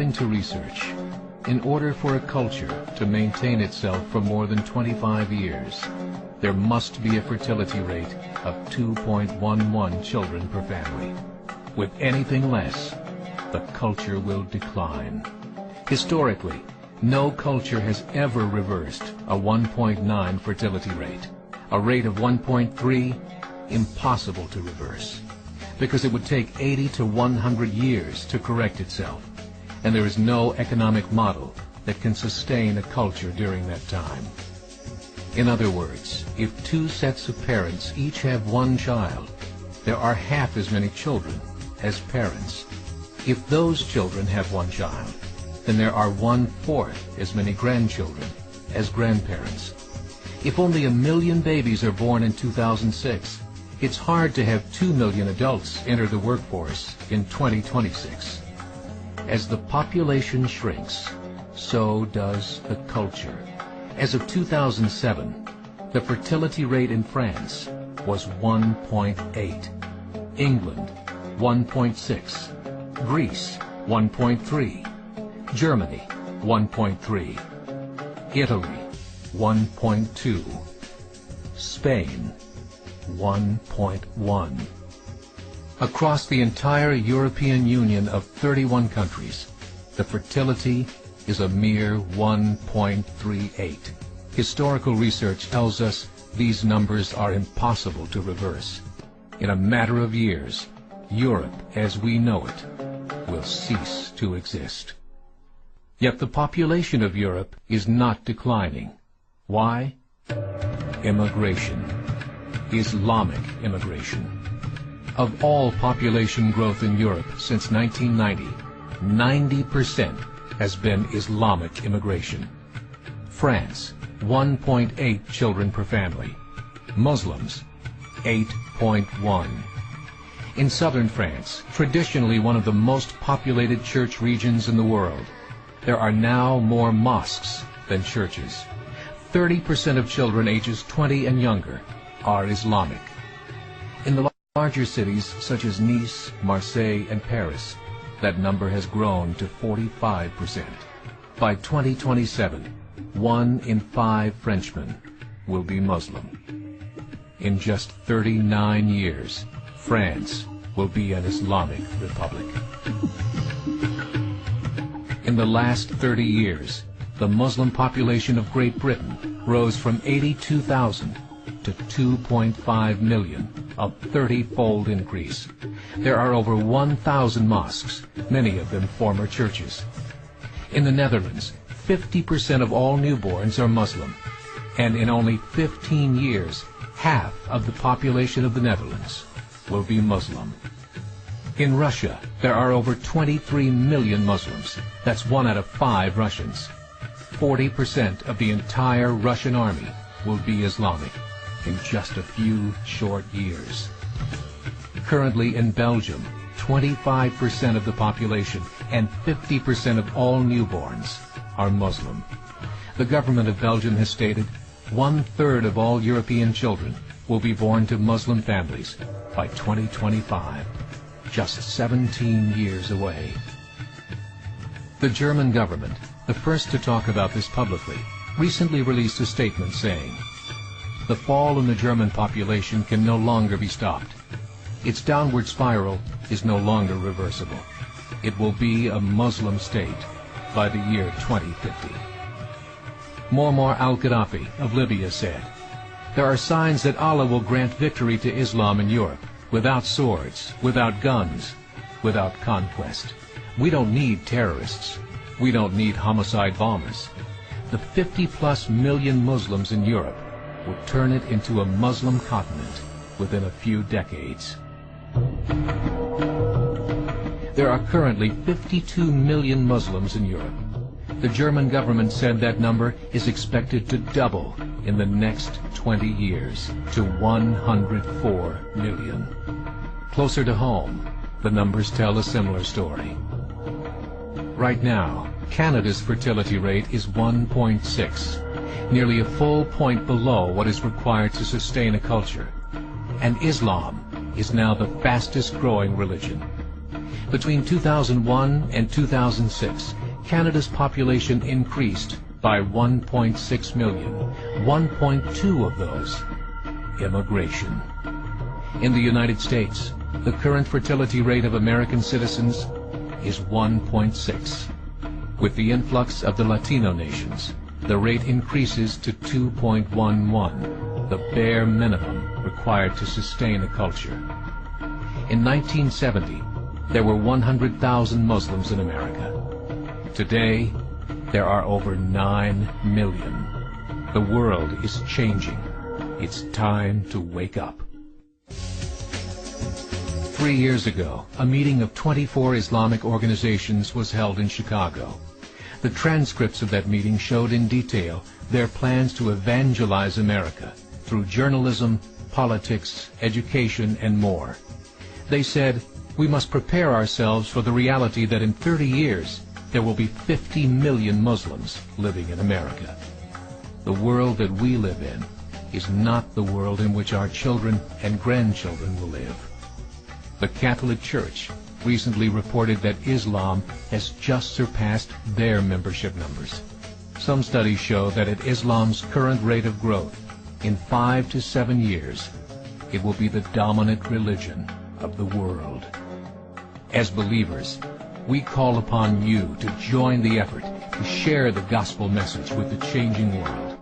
According to research, in order for a culture to maintain itself for more than 25 years, there must be a fertility rate of 2.11 children per family. With anything less, the culture will decline. Historically, no culture has ever reversed a 1.9 fertility rate. A rate of 1.3, impossible to reverse, because it would take 80 to 100 years to correct itself, and there is no economic model that can sustain a culture during that time. In other words, if two sets of parents each have one child, there are half as many children as parents. If those children have one child, then there are 1/4 as many grandchildren as grandparents. If only 1 million babies are born in 2006, it's hard to have 2 million adults enter the workforce in 2026. As the population shrinks, so does the culture. As of 2007, the fertility rate in France was 1.8, England 1.6, Greece 1.3, Germany 1.3, Italy 1.2, Spain 1.1. Across the entire European Union of 31 countries, the fertility is a mere 1.38. Historical research tells us these numbers are impossible to reverse. In a matter of years, Europe as we know it will cease to exist. Yet the population of Europe is not declining. Why? Immigration. Islamic immigration. Of all population growth in Europe since 1990, 90% has been Islamic immigration. France, 1.8 children per family. Muslims, 8.1. In southern France, traditionally one of the most populated church regions in the world, there are now more mosques than churches. 30% of children ages 20 and younger are Islamic. In the larger cities such as Nice, Marseille, and Paris, that number has grown to 45%. By 2027, 1 in 5 Frenchmen will be Muslim. In just 39 years, France will be an Islamic republic. In the last 30 years, the Muslim population of Great Britain rose from 82,000 to 2.5 million, a 30-fold increase. There are over 1,000 mosques, many of them former churches. In the Netherlands, 50% of all newborns are Muslim, and in only 15 years, half of the population of the Netherlands will be Muslim. In Russia, there are over 23 million Muslims. That's 1 out of 5 Russians. 40% of the entire Russian army will be Islamic in just a few short years. Currently in Belgium, 25% of the population and 50% of all newborns are Muslim. The government of Belgium has stated 1/3 of all European children will be born to Muslim families by 2025, just 17 years away. The German government, the first to talk about this publicly, recently released a statement saying, "The fall in the German population can no longer be stopped. Its downward spiral is no longer reversible. It will be a Muslim state by the year 2050. Muammar al-Gaddafi of Libya said, "There are signs that Allah will grant victory to Islam in Europe, without swords, without guns, without conquest. We don't need terrorists. We don't need homicide bombers. The 50+ million Muslims in Europe will turn it into a Muslim continent within a few decades." There are currently 52 million Muslims in Europe. The German government said that number is expected to double in the next 20 years to 104 million. Closer to home, the numbers tell a similar story. Right now, Canada's fertility rate is 1.6, nearly a full point below what is required to sustain a culture. And Islam is now the fastest growing religion. Between 2001 and 2006, Canada's population increased by 1.6 million, 1.2 of those immigration. In the United States, the current fertility rate of American citizens is 1.6. With the influx of the Latino nations, the rate increases to 2.11, the bare minimum required to sustain a culture. In 1970, there were 100,000 Muslims in America. Today, there are over 9 million. The world is changing. It's time to wake up. 3 years ago, a meeting of 24 Islamic organizations was held in Chicago. The transcripts of that meeting showed in detail their plans to evangelize America through journalism, politics, education, and more. They said, we must prepare ourselves for the reality that in 30 years, there will be 50 million Muslims living in America. The world that we live in is not the world in which our children and grandchildren will live. The Catholic Church recently reported that Islam has just surpassed their membership numbers. Some studies show that at Islam's current rate of growth, in 5 to 7 years, it will be the dominant religion of the world. As believers, we call upon you to join the effort to share the gospel message with the changing world.